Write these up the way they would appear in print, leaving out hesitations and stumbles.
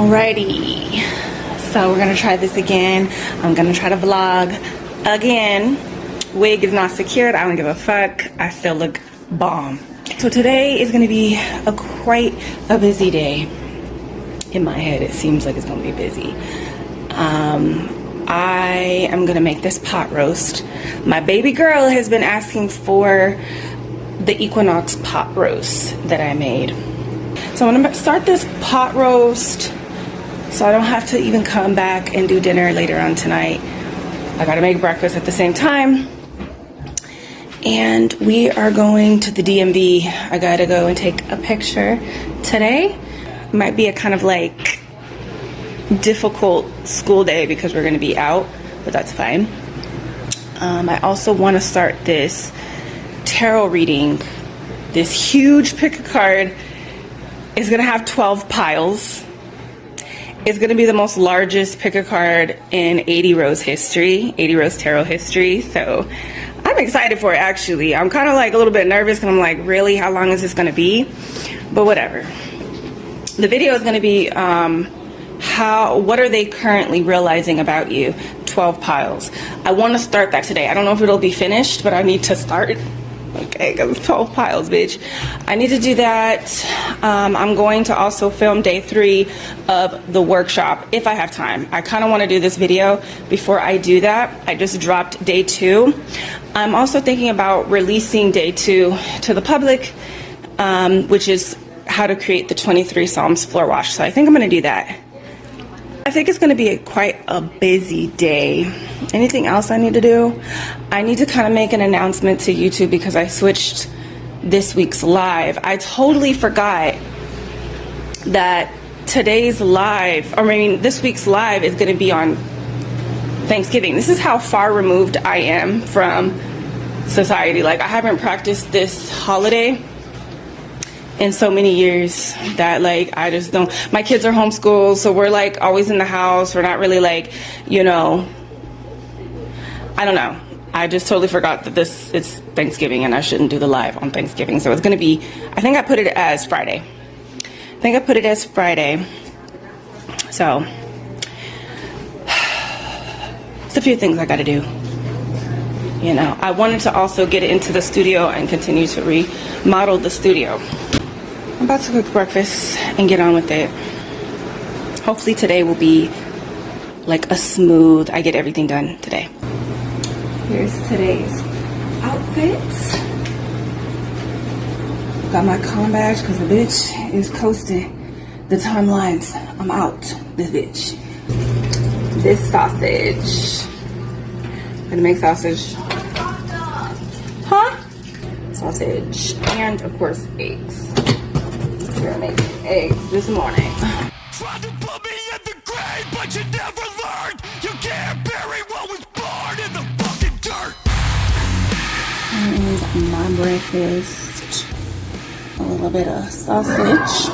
Alrighty, so we're gonna try this again. I'm gonna try to vlog again. Wig is not secured. I don't give a fuck. I still look bomb. So today is gonna be quite a busy day. In my head, it seems like it's gonna be busy. I am gonna make this pot roast. My baby girl has been asking for the Equinox pot roast that I made. So I'm gonna start this pot roast so I don't have to even come back and do dinner later on tonight. I gotta make breakfast at the same time. And we are going to the DMV. I gotta go and take a picture today. It might be a kind of like difficult school day because we're gonna be out, but that's fine. I also wanna start this tarot reading. This huge pick a card is gonna have 12 piles. It's gonna be the most largest pick a card in ADIE Rose history, ADIE Rose tarot history. So I'm excited for it actually. I'm kind of like a little bit nervous because I'm like, really, how long is this gonna be? But whatever. The video is gonna be what are they currently realizing about you? 12 piles. I want to start that today. I don't know if it'll be finished, but I need to start. Okay, because 12 piles, bitch. I need to do that. I'm going to also film day 3 of the workshop if I have time. I kind of want to do this video before I do that. I just dropped day 2. I'm also thinking about releasing day 2 to the public, which is how to create the 23 Psalms floor wash. So I think I'm going to do that. I think it's going to be quite a busy day. Anything else I need to do? I need to kind of make an announcement to YouTube because I switched this week's live. I totally forgot that today's live, or I mean this week's live is going to be on Thanksgiving. This is how far removed I am from society. Like I haven't practiced this holiday in so many years that like I just don't. My kids are homeschooled, so we're like always in the house. We're not really like, you know, I don't know. I just totally forgot that it's Thanksgiving and I shouldn't do the live on Thanksgiving. So it's gonna be, I think I put it as Friday. So it's a few things I gotta do. You know, I wanted to also get into the studio and continue to remodel the studio. I'm about to cook breakfast and get on with it. Hopefully today will be like a smooth, I get everything done today. Here's today's outfits. Got my con badge because the bitch is coasting the timelines. I'm out, this bitch. This sausage. I'm gonna make sausage. Huh? Sausage. And of course, eggs. We're gonna make eggs this morning. Tried to put me in the grave, but you never learned. You can't bury what was born in the fucking dirt. And my breakfast. A little bit of sausage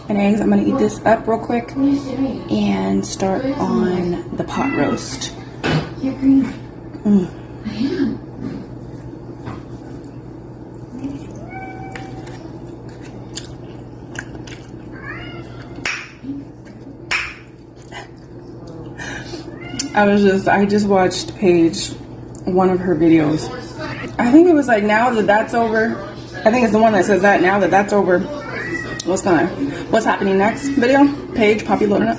and eggs. I'm gonna eat this up real quick and start on the pot roast. You're green. I am. I just watched Paige, one of her videos. I think it was like, now that that's over. I think it's the one that says that, now that that's over, what's happening next video? Paige, Poppy Loner,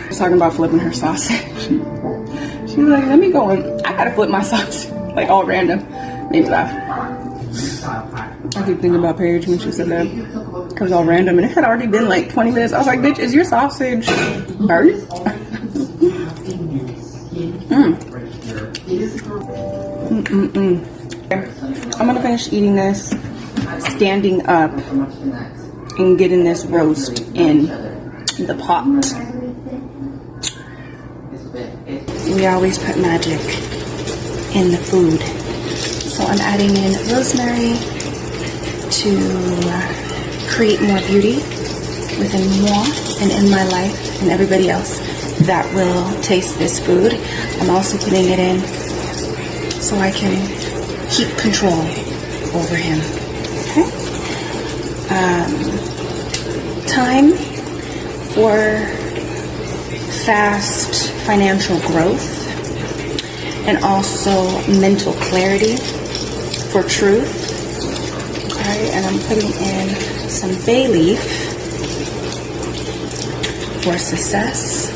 was talking about flipping her sausage. She was like, let me go and, I gotta flip my sausage. Like all random. Made me laugh. I keep thinking about Paige when she said that. It was all random and it had already been like 20 minutes. I was like, bitch, is your sausage burnt? I'm gonna finish eating this, standing up, and getting this roast in the pot. We always put magic in the food. So I'm adding in rosemary to create more beauty within moi and in my life and everybody else that will taste this food. I'm also putting it in so I can keep control over him. Okay? Time for fast financial growth and also mental clarity for truth. Okay, and I'm putting in some bay leaf for success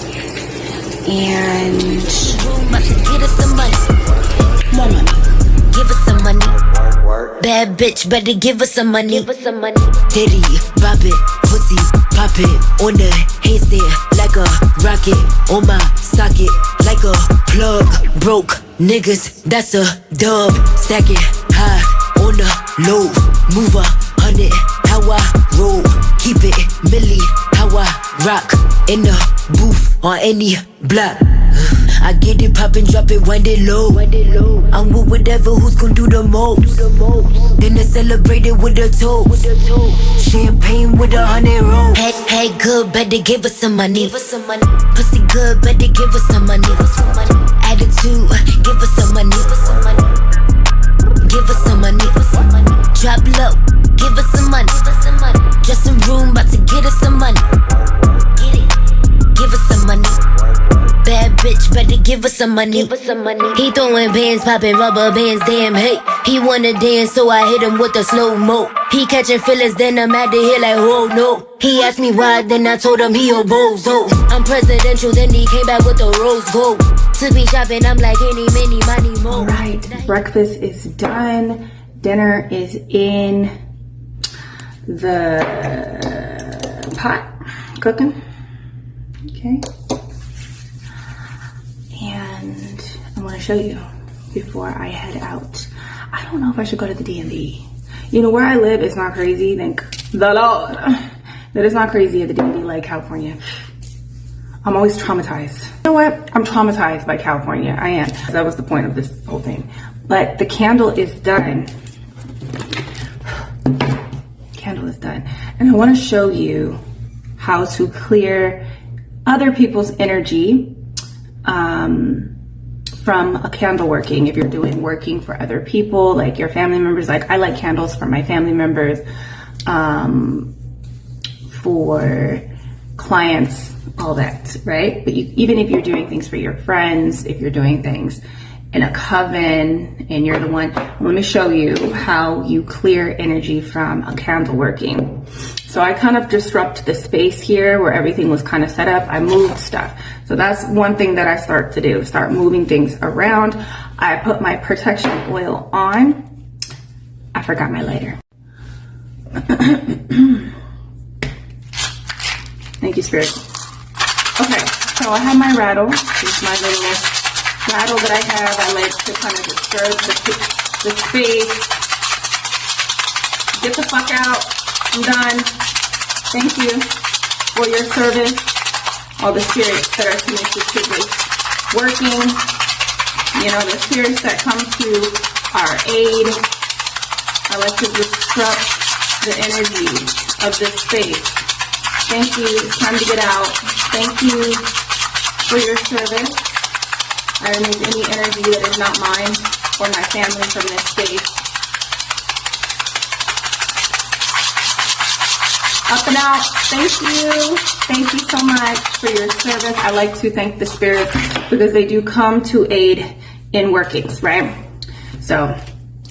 and more money. Give us some money. Bad bitch, better give us some money. Diddy, bop it, pussy, pop it. On the handstand like a rocket. On my socket like a plug. Broke niggas, that's a dub. Stack it high on the low. Move 100, how I roll. Keep it milli, how I rock. In the booth on any block. I get it poppin', drop it, wind it low. I'm with whatever, who's gon' do the most. Then I celebrate it with a toast. Champagne with 100 rolls. Hey, good, better give us some money. Pussy good, better give us some money. Attitude, give us some money. Give us some money. Drop low, give us some money. Dressing room, about to get us some money. Get it, give us some money. Bad bitch, better give us some money. He throwing bands, popping rubber bands, damn hey. He wanna dance, so I hit him with the slow-mo. He catching feelings, then I'm at the hill like, whoa, no. He asked me why, then I told him he a bozo. I'm presidential, then he came back with the rose gold. Took me shopping, I'm like, any, many, money, more. All right, breakfast is done. Dinner is in the pot, cooking. Okay. And I want to show you before I head out. I don't know if I should go to the DMV. You know, where I live is not crazy, thank the Lord. That is not crazy at the DMV like California. I'm always traumatized. You know what? I'm traumatized by California. I am. That was the point of this whole thing. But the candle is done. Candle is done. And I want to show you how to clear other people's energy from a candle working. If you're doing working for other people, like your family members, like I like candles for my family members, for clients, all that, right? But even if you're doing things for your friends, if you're doing things in a coven and you're the one, let me show you how you clear energy from a candle working. So I kind of disrupt the space here where everything was kind of set up. I moved stuff. So that's one thing that I start to do, start moving things around. I put my protection oil on. I forgot my lighter. Thank you, Spirit. Okay, so I have my rattle. This is my little rattle that I have. I like to kind of disturb the space. Get the fuck out. I'm done. Thank you for your service. All the spirits that are connected to this working. You know, the spirits that come to our aid. I like to disrupt the energy of this space. Thank you. It's time to get out. Thank you for your service. I remove any energy that is not mine or my family from this space. Up and out. Thank you. Thank you so much for your service. I like to thank the spirits because they do come to aid in workings, right? So,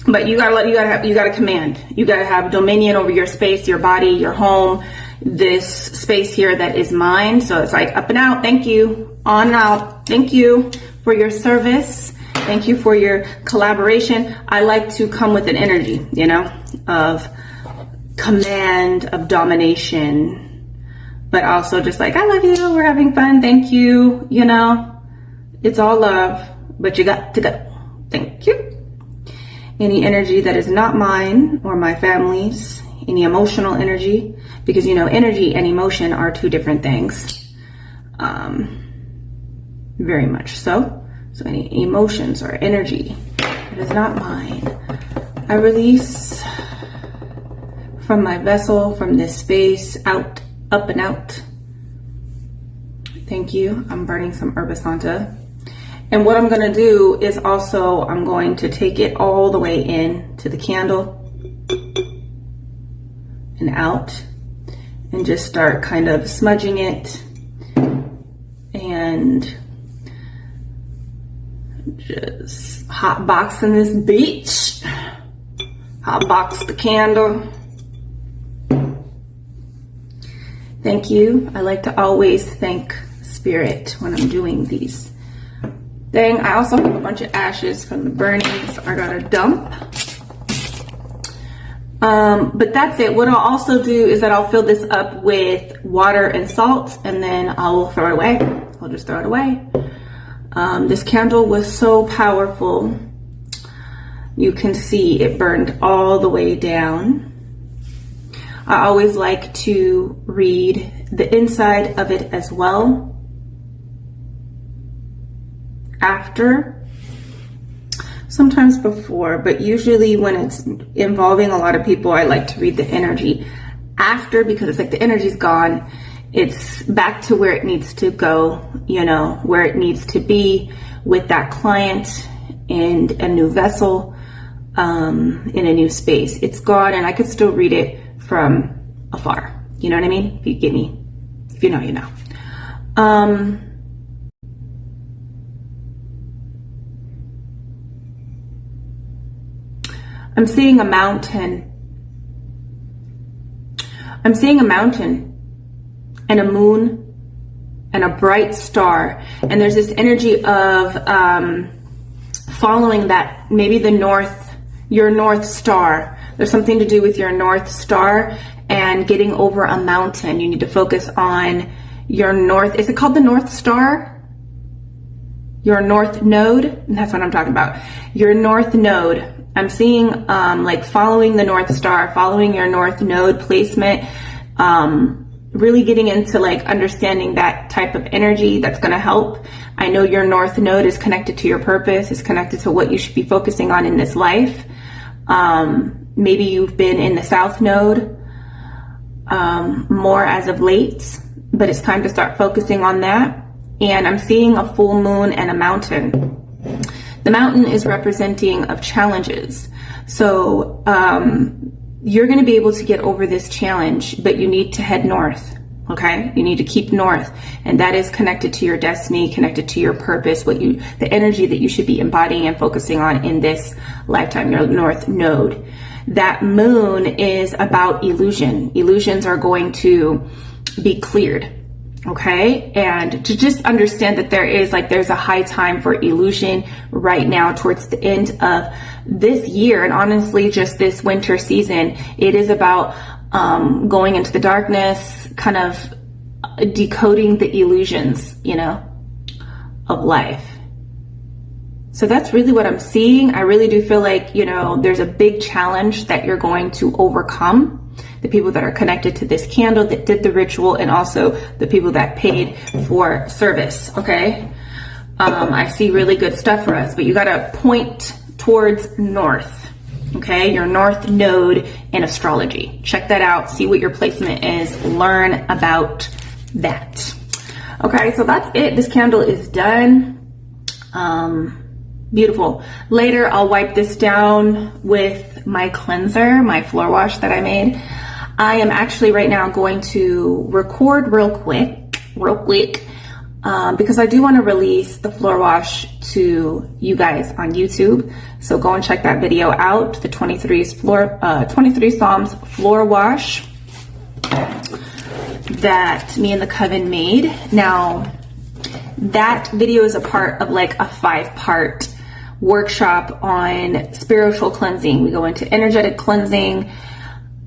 but you gotta command. You gotta have dominion over your space, your body, your home, this space here that is mine. So it's like up and out. Thank you. On and out. Thank you for your service. Thank you for your collaboration. I like to come with an energy, you know, of command, of domination, but also just like, I love you, we're having fun, thank you, you know, it's all love, but you got to go. Thank you. Any energy that is not mine or my family's, any emotional energy, because you know, energy and emotion are two different things. Very much so. So any emotions or energy that is not mine, I release from my vessel, from this space, out, up and out. Thank you. I'm burning some Herba Santa. And what I'm gonna do is also, I'm going to take it all the way in to the candle and out. and just start kind of smudging it and just hot boxing this bitch. Hot box the candle. Thank you. I like to always thank Spirit when I'm doing these. Dang, I also have a bunch of ashes from the burnings I gotta dump. But that's it. What I'll also do is that I'll fill this up with water and salt, and then I'll throw it away. I'll just throw it away. This candle was so powerful. You can see it burned all the way down. I always like to read the inside of it as well after, sometimes before, but usually when it's involving a lot of people, I like to read the energy after, because it's like the energy's gone, it's back to where it needs to go, you know, where it needs to be with that client and a new vessel, in a new space. It's gone, and I could still read it from afar. You know what I mean? If you get me, if you know, you know. I'm seeing a mountain. I'm seeing a mountain and a moon and a bright star. And there's this energy of following that, maybe the north, your north star. There's something to do with your north star and getting over a mountain. You need to focus on your north. Is it called the North Star? Your north node? And that's what I'm talking about. Your north node. I'm seeing like following the North Star, following your North Node placement, really getting into like understanding that type of energy that's going to help. I know your North Node is connected to your purpose, is connected to what you should be focusing on in this life. Maybe you've been in the South Node more as of late, but it's time to start focusing on that. And I'm seeing a full moon and a mountain. The mountain is representing of challenges. So you're going to be able to get over this challenge, but you need to head north. Okay, you need to keep north, and that is connected to your destiny, connected to your purpose, the energy that you should be embodying and focusing on in this lifetime, your North Node. That moon is about illusion. Illusions are going to be cleared. Okay, and to just understand that there's a high time for illusion right now towards the end of this year, and honestly just this winter season. It is about going into the darkness, kind of decoding the illusions, you know, of life. So that's really what I'm seeing. I really do feel like, you know, there's a big challenge that you're going to overcome. The people that are connected to this candle, that did the ritual, and also the people that paid for service, okay? I see really good stuff for us, but you gotta point towards north, okay? Your North Node in astrology. Check that out, see what your placement is, learn about that. Okay, so that's it. This candle is done. Beautiful. Later, I'll wipe this down with my cleanser, my floor wash that I made. I am actually right now going to record real quick, because I do want to release the floor wash to you guys on YouTube. So go and check that video out, the 23 Psalms floor wash that me and the Coven made. Now, that video is a part of like a 5-part workshop on spiritual cleansing. We go into energetic cleansing,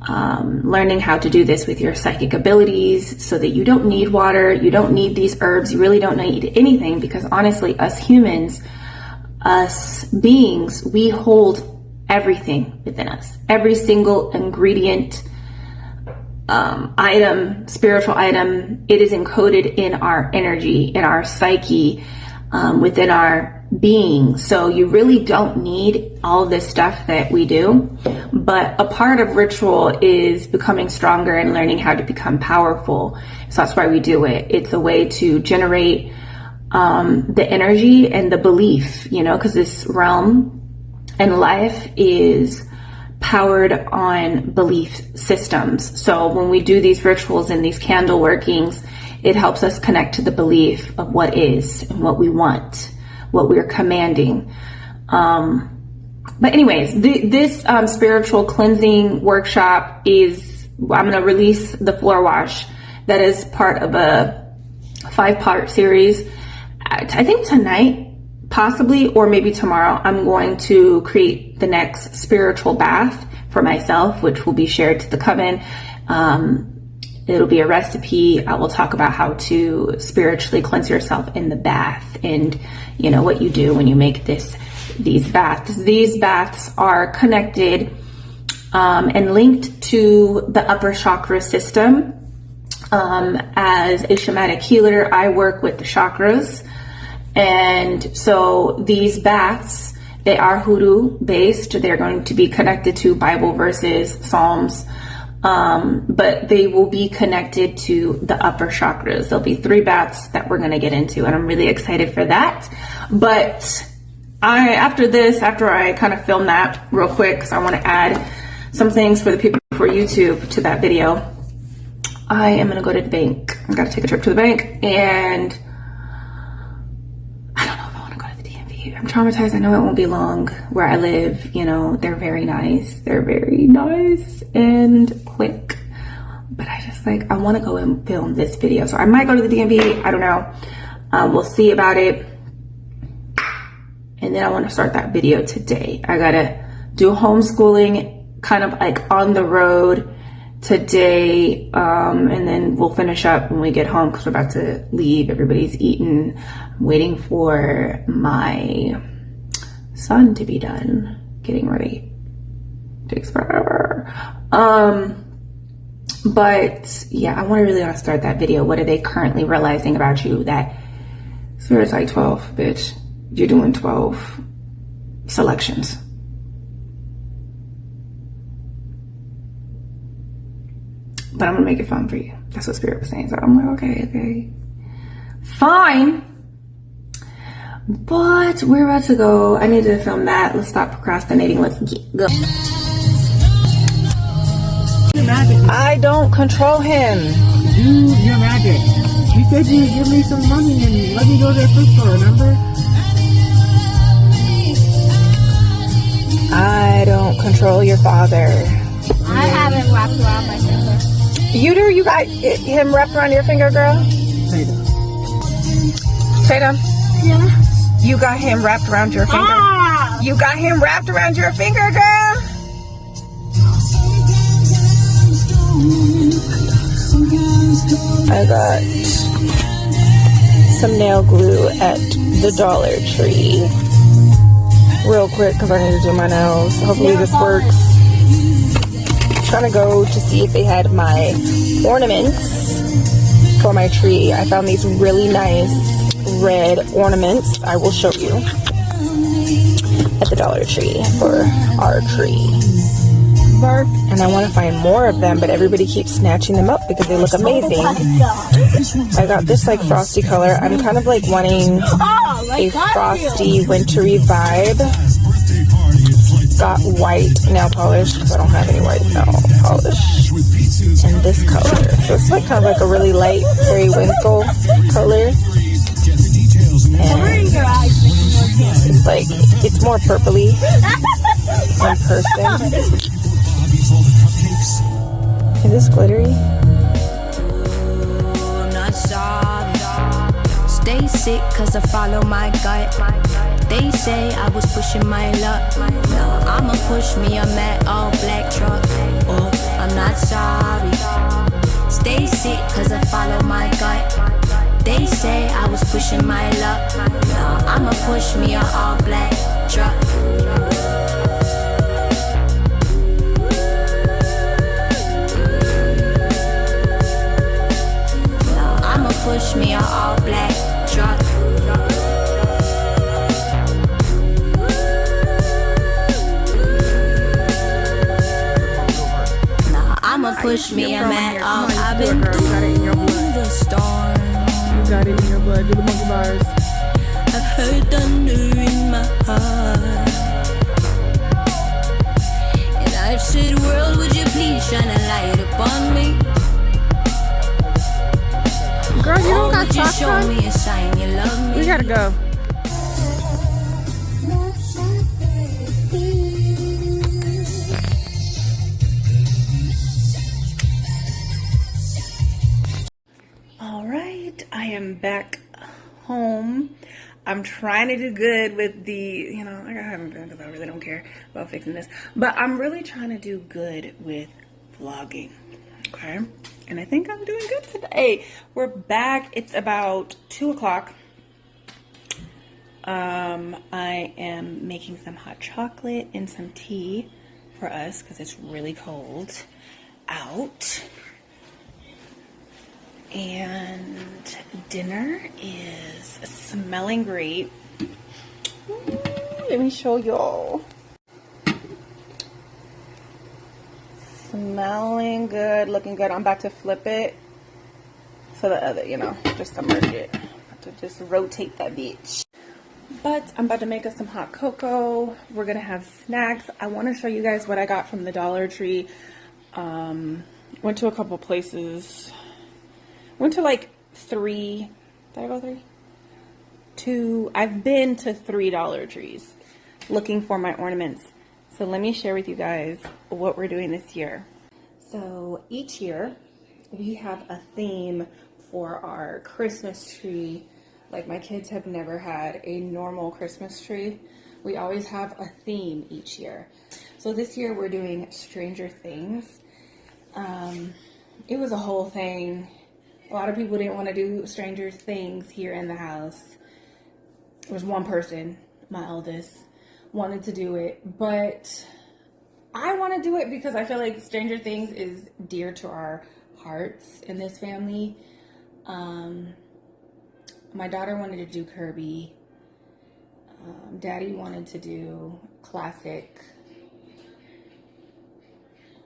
learning how to do this with your psychic abilities so that you don't need water, you don't need these herbs, you really don't need anything, because honestly, us humans, us beings, we hold everything within us. Every single ingredient, item, spiritual item, it is encoded in our energy, in our psyche, within our being. So you really don't need all of this stuff that we do, but a part of ritual is becoming stronger and learning how to become powerful. So that's why we do it. It's a way to generate the energy and the belief, you know, because this realm and life is powered on belief systems. So when we do these rituals and these candle workings, it helps us connect to the belief of what is and what we want, what we're commanding. But anyways, this spiritual cleansing workshop is, I'm going to release the floor wash that is part of a 5-part series. I think tonight, possibly, or maybe tomorrow, I'm going to create the next spiritual bath for myself, which will be shared to the coven. It'll be a recipe. I will talk about how to spiritually cleanse yourself in the bath, and you know what you do when you make these baths. These baths are connected and linked to the upper chakra system. As a shamanic healer, I work with the chakras, and so these baths, they are hoodoo based. They're going to be connected to Bible verses, Psalms, but they will be connected to the upper chakras. There'll be 3 baths that we're going to get into, and I'm really excited for that. But after I kind of film that real quick, because I want to add some things for the people for YouTube to that video, I am going to go to the bank. I got to take a trip to the bank, and I don't know if I want to go to the DMV. I'm traumatized. I know it won't be long where I live. You know, they're very nice. They're very nice and quick. But I just I want to go and film this video. So I might go to the DMV. I don't know. We'll see about it. And then I want to start that video today. I got to do homeschooling kind of on the road today, and then we'll finish up when we get home because we're about to leave. Everybody's eaten. I'm waiting for my son to be done getting ready. Takes forever. But yeah, I really want to start that video. What are they currently realizing about you? That Spirit's 12, bitch. You're doing 12 selections. But I'm gonna make it fun for you. That's what Spirit was saying. So I'm like, okay. Fine. But we're about to go. I need to film that. Let's stop procrastinating. Let's go. I don't control him. Dude, you're magic. You said you'd give me some money and let me go to the food store, remember? I don't control your father. I haven't wrapped around my finger. You do? You got him wrapped around your finger, girl? Tatum? Yeah. You got him wrapped around your finger? Ah! You got him wrapped around your finger, girl? I got some nail glue at the Dollar Tree. Real quick, because I need to do my nails. Hopefully this works. Trying to go to see if they had my ornaments for my tree. I found these really nice red ornaments. I will show you at the Dollar Tree for our tree. And I want to find more of them, but everybody keeps snatching them up because they look amazing. I got this frosty color. I'm kind of wanting a frosty, wintry vibe. Got white nail polish because I don't have any white nail polish. And this color. So it's kind of a really light periwinkle color. And it's more purpley in person. Is this glittery? I'm not sorry. Stay sick cause I follow my gut. They say I was pushing my luck. Now I'ma push me a matte all black truck. Oh, I'm not sorry. Stay sick cause I follow my gut. They say I was pushing my luck. Now I'ma push me a all black truck. Push me a all black truck. Nah, I'ma push me a matte all. I've been through the storm. You got it in your blood. Do the monkey bars. I've heard thunder in my heart, and I life to the world, would you please shine a light upon me? Girl, you don't got Would you socks show on? me a sign you love me? We gotta go. All right, I am back home. I'm trying to do good with the, you know, I haven't done because I really don't care about fixing this, but I'm really trying to do good with vlogging, okay? And I think I'm doing good today. We're back. It's about 2 o'clock. I am making some hot chocolate and some tea for us because it's really cold out. And dinner is smelling great. Ooh, let me show y'all. Smelling good, looking good. I'm about to flip it so the other, you know, just submerge it. About to just rotate that bitch. But I'm about to make us some hot cocoa. We're gonna have snacks. I want to show you guys what I got from the Dollar Tree. Went to a couple places. Went to like 3. Did I go 3? 2. I've been to 3 Dollar Trees looking for my ornaments. So let me share with you guys what we're doing this year. So each year we have a theme for our Christmas tree. Like my kids have never had a normal Christmas tree. We always have a theme each year. So this year we're doing Stranger Things. It was a whole thing. A lot of people didn't want to do Stranger Things here in the house. There was one person, my eldest, wanted to do it, but I want to do it because I feel like Stranger Things is dear to our hearts in this family. My daughter wanted to do Kirby. Daddy wanted to do classic.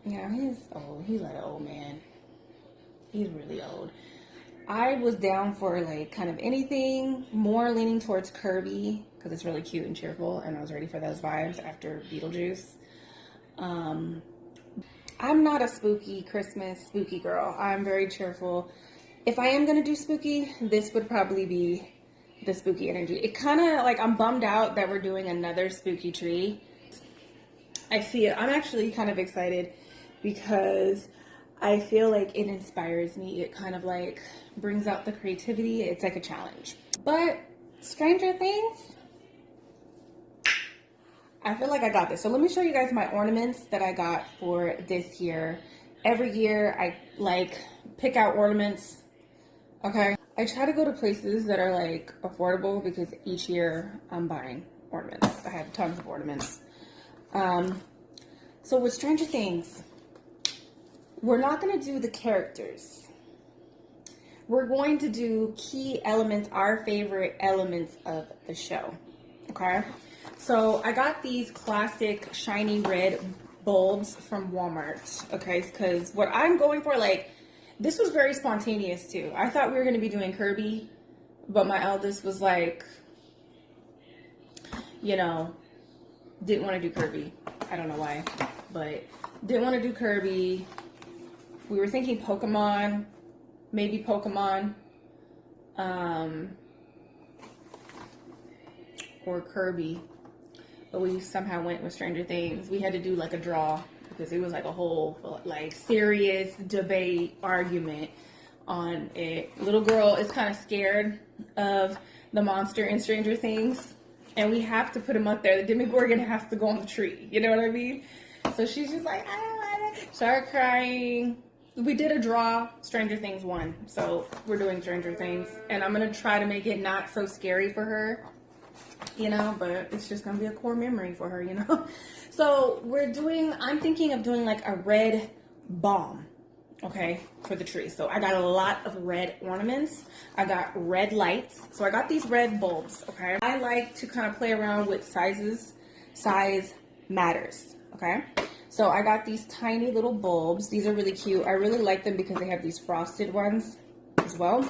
Yeah, he's old. He's like an old man. He's really old. I was down for like kind of anything, more leaning towards Kirby because it's really cute and cheerful, and I was ready for those vibes after Beetlejuice. I'm not a spooky Christmas spooky girl. I'm very cheerful. If I am gonna do spooky, this would probably be the spooky energy. It kind of like, I'm bummed out that we're doing another spooky tree. I'm actually kind of excited because I feel like it inspires me. It kind of like brings out the creativity. It's like a challenge. But Stranger Things, I feel like I got this. So let me show you guys my ornaments that I got for this year. Every year I like pick out ornaments, okay? I try to go to places that are like affordable because each year I'm buying ornaments. I have tons of ornaments. So with Stranger Things, we're not going to do the characters. We're going to do key elements, our favorite elements of the show, okay? So I got these classic shiny red bulbs from Walmart, okay? Because what I'm going for, like, this was very spontaneous too. I thought we were going to be doing Kirby, but my eldest was like, you know, didn't want to do Kirby. I don't know why, but didn't want to do Kirby. We were thinking Pokemon, maybe Pokemon, or Kirby, but we somehow went with Stranger Things. We had to do like a draw because it was like a whole like serious debate argument on it. Little girl is kind of scared of the monster in Stranger Things, and we have to put him up there. The Demogorgon has to go on the tree. You know what I mean? So she's just like, I don't want it. Started crying. We did a draw. Stranger Things won. So we're doing Stranger Things. And I'm going to try to make it not so scary for her, you know, but it's just going to be a core memory for her, you know. So I'm thinking of doing like a red bomb, okay, for the tree. So I got a lot of red ornaments. I got red lights. So I got these red bulbs, okay. I like to kind of play around with sizes. Size matters, okay. So I got these tiny little bulbs. These are really cute. I really like them because they have these frosted ones as well.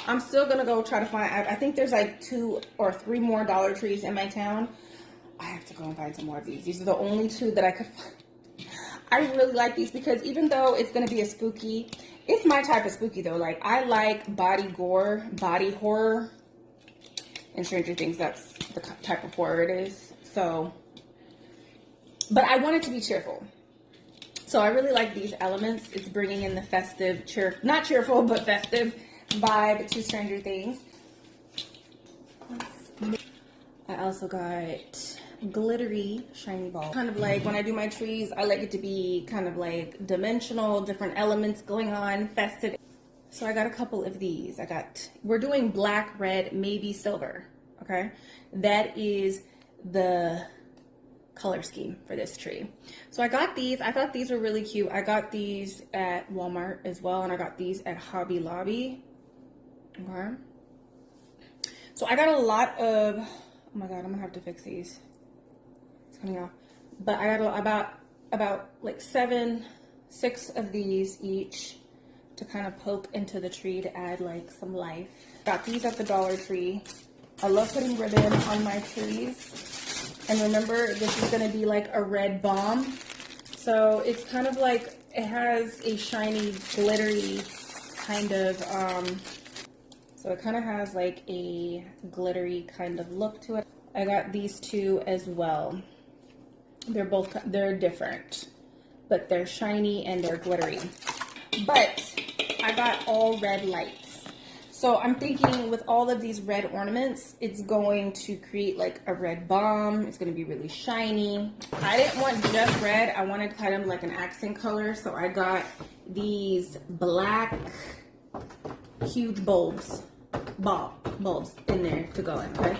I'm still gonna go try to find, I think there's like 2 or 3 more Dollar Trees in my town. I have to go and find some more of these. These are the only 2 that I could find. I really like these because even though it's going to be a spooky, it's my type of spooky though. Like, I like body gore, body horror. In Stranger Things, that's the type of horror it is. So, but I want it to be cheerful. So I really like these elements. It's bringing in the festive, not cheerful, but festive vibe to Stranger Things. I also got glittery shiny balls. Kind of like when I do my trees, I like it to be kind of like dimensional, different elements going on, festive. So I got a couple of these. We're doing black, red, maybe silver, okay? That is the color scheme for this tree. So I got these. I thought these were really cute. I got these at Walmart as well, and I got these at Hobby Lobby, okay? So I got a lot of, oh my God, I'm gonna have to fix these. It's coming off. But I got about like 6 of these each to kind of poke into the tree to add like some life. Got these at the Dollar Tree. I love putting ribbon on my trees. And remember, this is gonna be like a red bomb. So it's kind of like, it has a shiny, glittery kind of, so it kind of has like a glittery kind of look to it. I got these 2 as well. They're different, but they're shiny and they're glittery. But I got all red lights. So I'm thinking with all of these red ornaments, it's going to create like a red bomb. It's going to be really shiny. I didn't want just red. I wanted kind of like an accent color. So I got these black huge bulbs in there to go in, okay?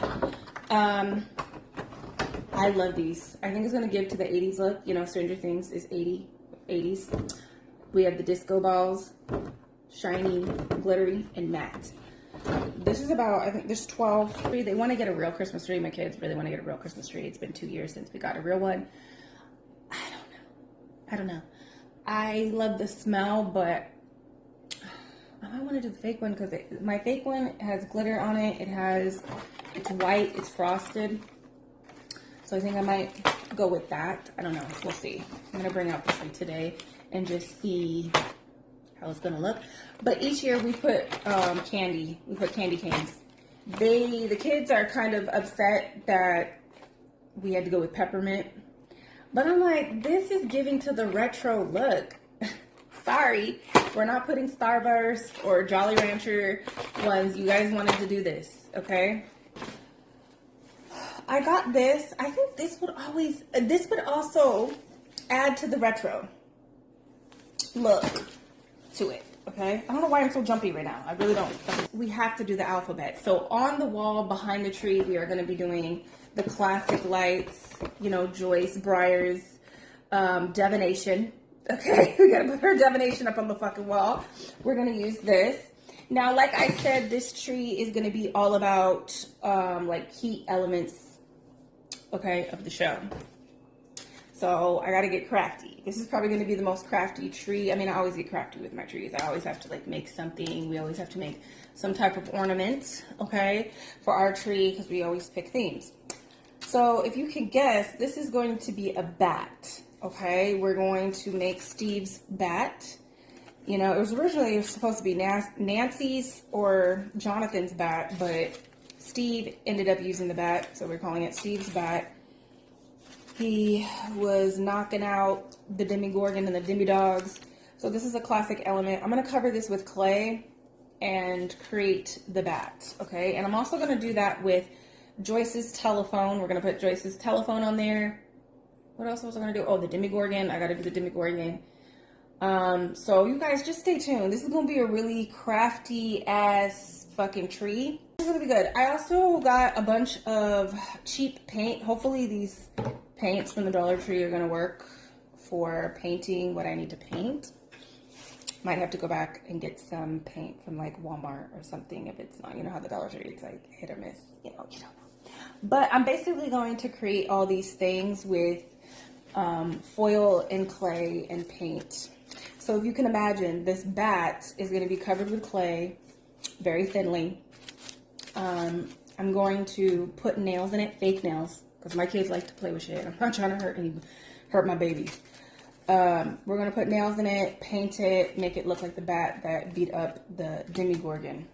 I love these. I think it's going to give to the 80s look. You know, Stranger Things is 80s. We have the disco balls, shiny, glittery, and matte. This is about, I think there's 12. They want to get a real Christmas tree. My kids really want to get a real Christmas tree. It's been 2 years since we got a real one. I don't know. I love the smell, but I want to do the fake one because my fake one has glitter on it. It's white, it's frosted. So I think I might go with that. I don't know, we'll see. I'm gonna bring out the tree today and just see how it's gonna look. But each year we put candy. We put candy canes. The kids are kind of upset that we had to go with peppermint. But I'm like, this is giving to the retro look. Sorry, we're not putting Starburst or Jolly Rancher ones. You guys wanted to do this, okay? I got this. I think this would also add to the retro look to it, okay? I don't know why I'm so jumpy right now. I really don't. We have to do the alphabet. So on the wall behind the tree, we are going to be doing the classic lights, you know, Joyce Breyer's divination. Okay, we gotta put her divination up on the fucking wall. We're gonna use this. Now, like I said, this tree is gonna be all about like heat elements, okay, of the show. So I gotta get crafty. This is probably gonna be the most crafty tree. I mean, I always get crafty with my trees. I always have to like make something. We always have to make some type of ornament, okay, for our tree because we always pick themes. So if you can guess, this is going to be a bat. Okay, we're going to make Steve's bat. You know, it was originally supposed to be Nancy's or Jonathan's bat, but Steve ended up using the bat, so we're calling it Steve's bat. He was knocking out the Demogorgon and the Demi-Dogs. So this is a classic element. I'm going to cover this with clay and create the bat, okay? And I'm also going to do that with Joyce's telephone. We're going to put Joyce's telephone on there. What else was I going to do? Oh, the Demogorgon. I got to do the Demogorgon. So you guys just stay tuned. This is going to be a really crafty ass fucking tree. This is going to be good. I also got a bunch of cheap paint. Hopefully these paints from the Dollar Tree are going to work for painting what I need to paint. Might have to go back and get some paint from like Walmart or something if it's not, you know how the Dollar Tree, it's like hit or miss, you know. But I'm basically going to create all these things with foil and clay and paint. So if you can imagine, this bat is going to be covered with clay very thinly. I'm going to put nails in it, fake nails, because my kids like to play with shit. I'm not trying to hurt my babies. We're gonna put nails in it, paint it, make it look like the bat that beat up the Demogorgon.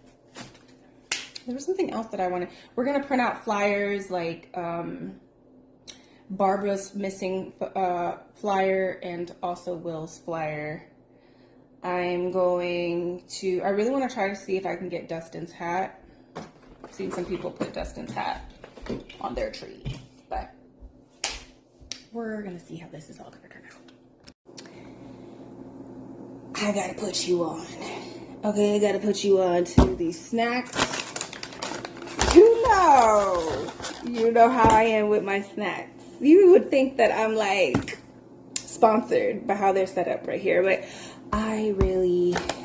There was something else that I wanted. We're gonna print out flyers like Barbara's missing flyer and also Will's flyer. I really want to try to see if I can get Dustin's hat. I've seen some people put Dustin's hat on their tree, but we're gonna see how this is all gonna turn out. I gotta put you on. Okay, I gotta put you on to these snacks. You know how I am with my snacks. You would think that I'm like sponsored by how they're set up right here, but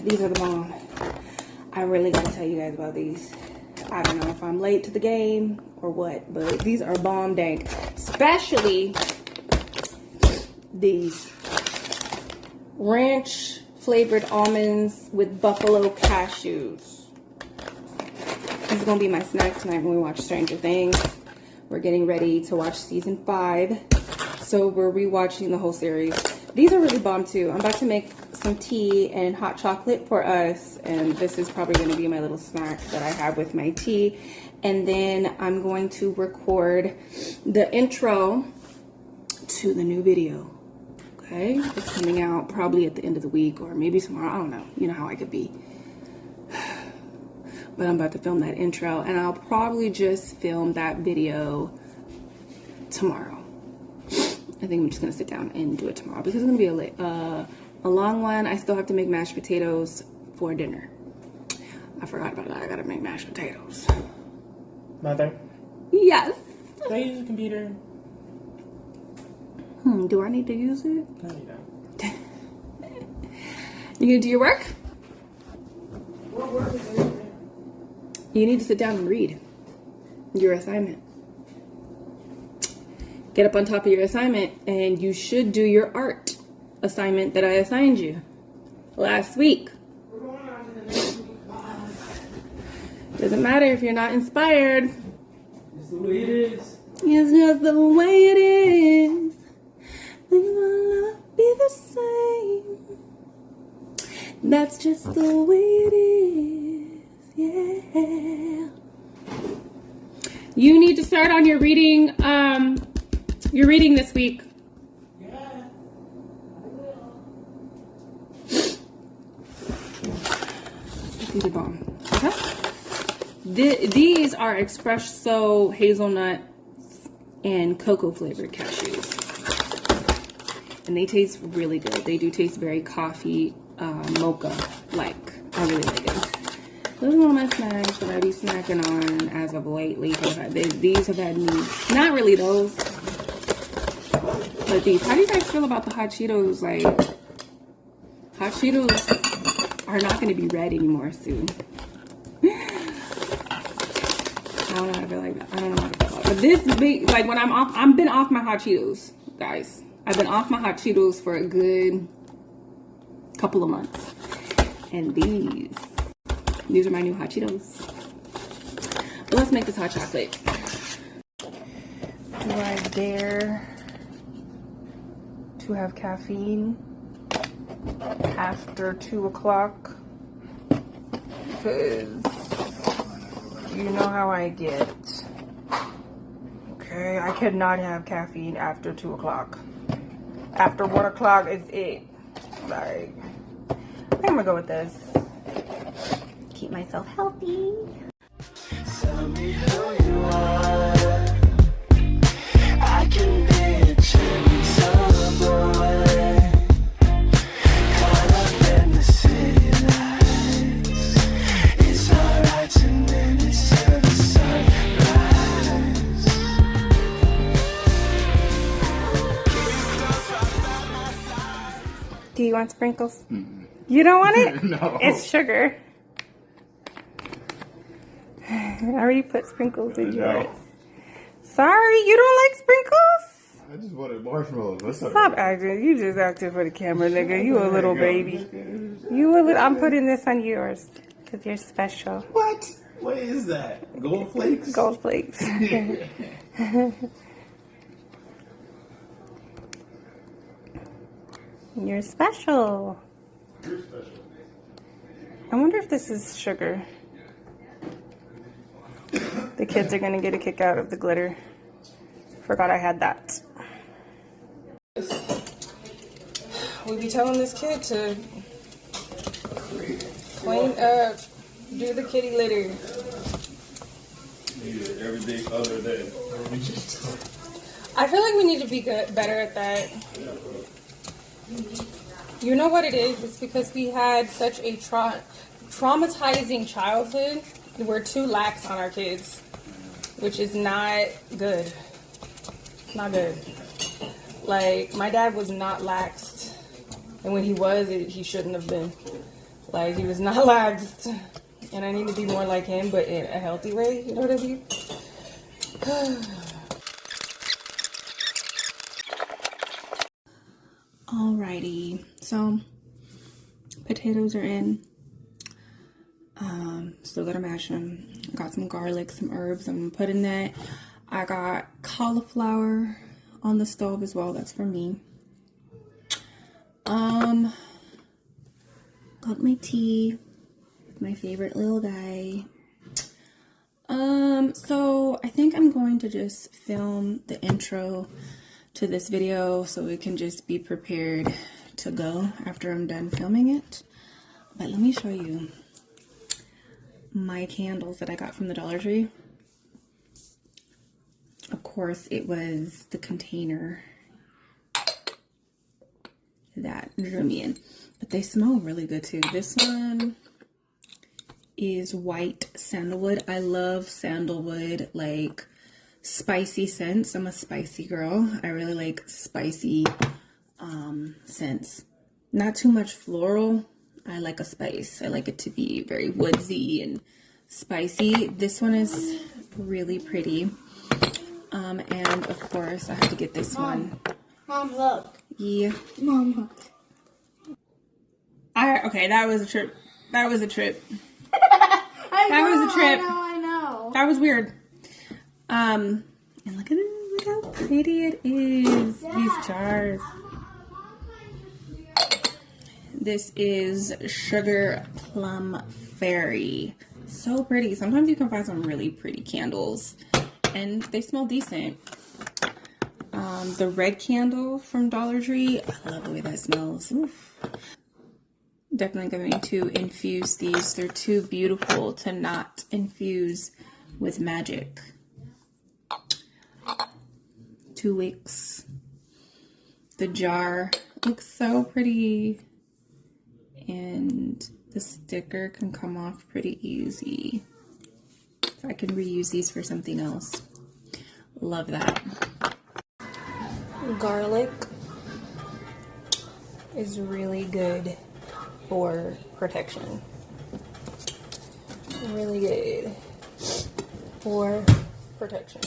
these are the bomb. I really gotta tell you guys about these. I don't know if I'm late to the game or what, but these are bomb dank. Especially these ranch flavored almonds with buffalo cashews. This is gonna be my snack tonight when we watch Stranger Things. We're getting ready to watch season 5. So we're rewatching the whole series. These are really bomb too. I'm about to make some tea and hot chocolate for us. And this is probably gonna be my little snack that I have with my tea. And then I'm going to record the intro to the new video. Okay, it's coming out probably at the end of the week or maybe tomorrow. I don't know. You know how I could be. But I'm about to film that intro, and I'll probably just film that video tomorrow. I think I'm just gonna sit down and do it tomorrow because it's gonna be a long one. I still have to make mashed potatoes for dinner. I forgot about that. I gotta make mashed potatoes. Mother? Yes. Can I use the computer? Do I need to use it? No, you don't. You gonna do your work? What work is it? You need to sit down and read your assignment. Get up on top of your assignment, and you should do your art assignment that I assigned you last week. Doesn't matter if you're not inspired. It's the way it is. It's just the way it is. Things will not be the same. That's just the way it is. Yeah. You need to start on your reading. Your reading this week. Yeah, I will. These are bomb. Okay. These are espresso hazelnut and cocoa flavored cashews, and they taste really good. They do taste very coffee mocha like. I really like it. Those are one of my snacks that I be snacking on as of lately. These have had me, not really those, but these. How do you guys feel about the hot Cheetos? Like, hot Cheetos are not going to be red anymore soon. I don't know how I feel like that. I don't know how to feel about it. But this big, like when I'm off, I've been off my hot Cheetos, guys. I've been off my hot Cheetos for a good couple of months. And these are my new hot Cheetos. But let's make this hot chocolate. Do I dare to have caffeine after 2 o'clock? Because you know how I get. Okay, I cannot have caffeine after 2 o'clock. After 1 o'clock is it. Like, I think I'm gonna go with this. Keep myself healthy. Tell me who you are. I can be a chainsaw boy, caught up in the city lights. It's alright to minutes till the sunrise. Do you want sprinkles? You don't want it? No. It's sugar. I already put sprinkles in yours. Sorry, you don't like sprinkles? I just wanted marshmallows. What's up? Stop acting. You just acted for the camera, nigga. You a little baby. You a little. I'm putting this on yours because you're special. What? What is that? Gold flakes? Gold flakes. You're special. You're special. I wonder if this is sugar. The kids are gonna get a kick out of the glitter. Forgot I had that. We be telling this kid to clean up, do the kitty litter. Yeah, every day other day. I feel like we need to be better at that. You know what it is? It's because we had such a traumatizing childhood. We're too lax on our kids, which is not good. Not good. Like, my dad was not laxed. And when he was, he shouldn't have been. Like, he was not laxed. And I need to be more like him, but in a healthy way. You know what I mean? Alrighty. So, potatoes are in. Still gotta mash them. Got some garlic, some herbs I'm gonna put in that. I got cauliflower on the stove as well. That's for me. Got my tea with my favorite little guy. So I think I'm going to just film the intro to this video so we can just be prepared to go after I'm done filming it. But let me show you my candles that I got from the Dollar Tree. Of course, it was the container that drew me in, but they smell really good too. This one is white sandalwood. I love sandalwood, like spicy scents. I'm a spicy girl. I really like spicy scents. Not too much floral. I like a spice. I like it to be very woodsy and spicy. This one is really pretty. And of course I have to get this one. Mom, look. Yeah. Mom, look. Okay, that was a trip. That was a trip. I was a trip. I know. That was weird. And look at it. Look how pretty it is. Yeah. These jars. This is Sugar Plum Fairy. So pretty. Sometimes you can find some really pretty candles, and they smell decent. The red candle from Dollar Tree. I love the way that smells. Oof. Definitely going to infuse these. They're too beautiful to not infuse with magic. 2 weeks. The jar looks so pretty. And the sticker can come off pretty easy. So I can reuse these for something else. Love that. Garlic is really good for protection. Really good for protection.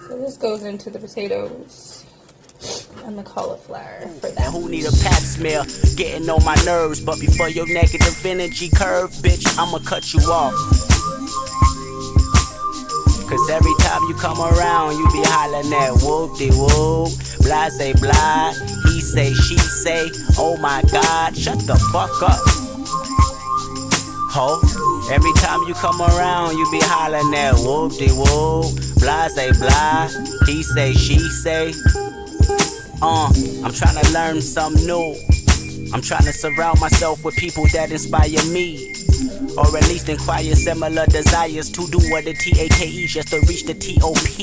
So this goes into the potatoes and the cauliflower for that. Who need a pap smear? Getting on my nerves, but before your negative energy curve, bitch, I'ma cut you off. Cause every time you come around, you be hollering at whoop-de-whoop, blah say blah, he say, she say, oh my god, shut the fuck up. Ho, every time you come around, you be hollering at whoop-de-whoop, blah say blah, he say, she say. I'm trying to learn something new. I'm trying to surround myself with people that inspire me, or at least inquire similar desires to do what the TAKE just to reach the TOP.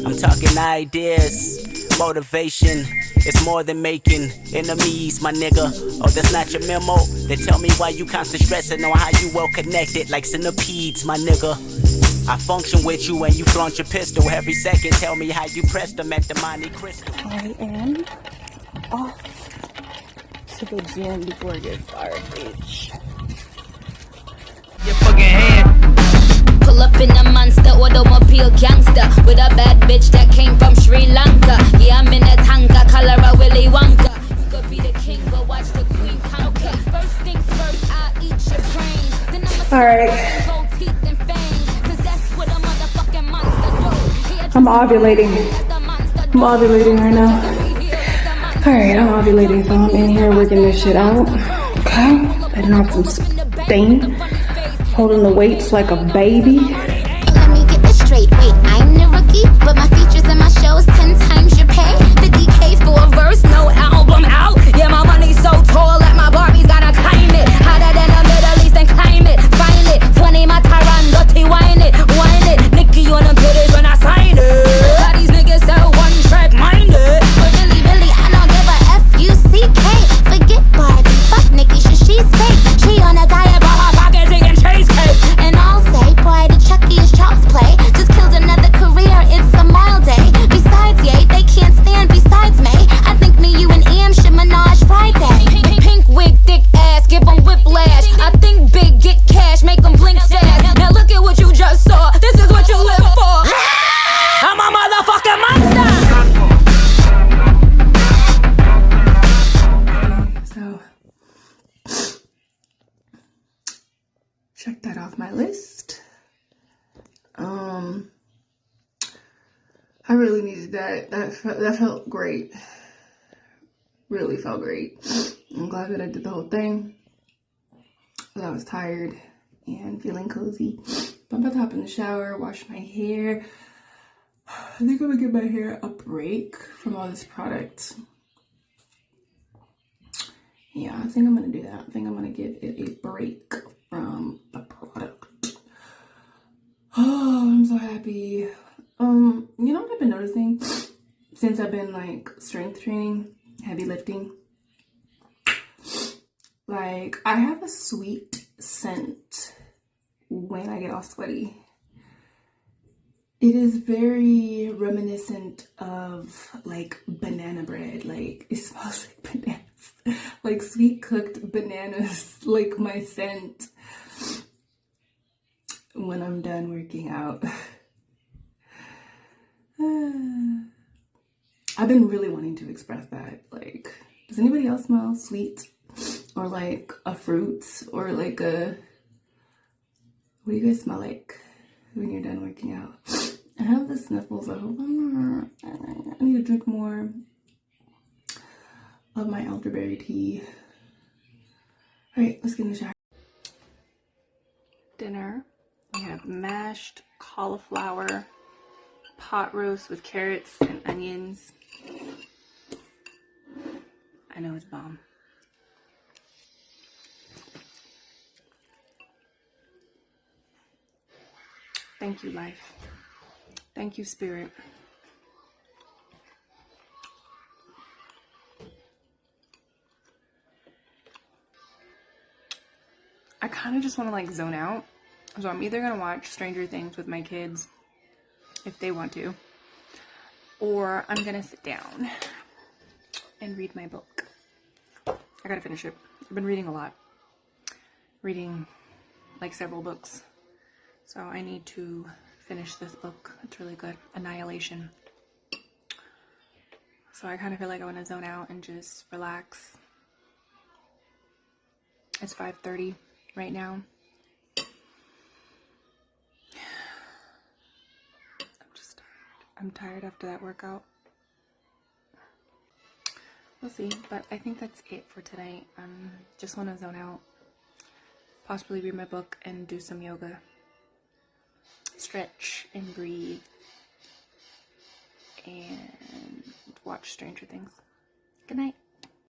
I'm talking ideas, motivation. It's more than making enemies, my nigga. Oh, that's not your memo? Then tell me why you constant stressing on how you well connected like centipedes, my nigga. I function with you and you flaunt your pistol every second. Tell me how you pressed them at the Monte Cristo. I am off to the gym before it gets dark, bitch. Your fucking hand. Pull up in a monster automobile gangster with a bad bitch that came from Sri Lanka. Yeah, I'm in a tanka, color a Willy Wonka. You could be the king, but watch the queen count. Okay, first things first, I'll eat your brains. Then I'ma Alright. gold teeth and fangs. Cause that's what a motherfucking monster do. I'm ovulating. I'm ovulating right now. Alright, I'm ovulating, so I'm in here working this shit out. Okay, letting off some steam. Holding the weights like a baby. Let me get this straight. Wait, I'm the rookie, but my features and my shows 10 times your pay. 50K for a verse, no album out. Yeah, my money's so tall that my Barbie's gotta climb it. Hotter than the Middle East and climb it. Find it. 20 my Tyron, dirty wine it. Wine it. Nicky on them titties when I sign it. How these niggas so one track minded. But really, I don't give a F-U-C-K. Forget Barbie. Fuck Nikki, she's fake. She on a diet, but her pockets eating cheesecake. And I'll say, boy, the Chucky is child's play. Just killed another career, it's a mild day. Besides, yay, they can't stand besides me. I think me, you, and Em should menage Friday. Pink wig, thick ass, give them whiplash. I think big, get cash, make them blink fast. Now look at what you just saw, this is what you live for. I'm a motherfucking monster. So, check that off my list. I really needed that. That felt great. Really felt great. I'm glad that I did the whole thing. I was tired and feeling cozy. But I'm about to hop in the shower, wash my hair. I think I'm gonna give my hair a break from all this product. Yeah, I think I'm gonna do that. I think I'm gonna give it a break from the product. Oh, I'm so happy. You know what I've been noticing since I've been like strength training, heavy lifting? Like, I have a sweet scent when I get all sweaty. It is very reminiscent of like banana bread. Like, it smells like bananas. Like sweet cooked bananas, like my scent when I'm done working out. I've been really wanting to express that. Like, does anybody else smell sweet? Or like a fruit? Or like a... What do you guys smell like when you're done working out? I have the sniffles. I hope I'm not... I need to drink more of my elderberry tea. Alright, let's get in the shower. Dinner. We have mashed cauliflower pot roast with carrots and onions. I know it's bomb. Thank you, life. Thank you, spirit. I kind of just want to like zone out. So I'm either going to watch Stranger Things with my kids if they want to, or I'm going to sit down and read my book. I got to finish it. I've been reading a lot. Reading like several books. So I need to finish this book. It's really good. Annihilation. So I kind of feel like I want to zone out and just relax. It's 5:30 right now. I'm tired after that workout. We'll see, but I think that's it for today. Just want to zone out, possibly read my book and do some yoga, stretch and breathe, and watch Stranger Things. Good night.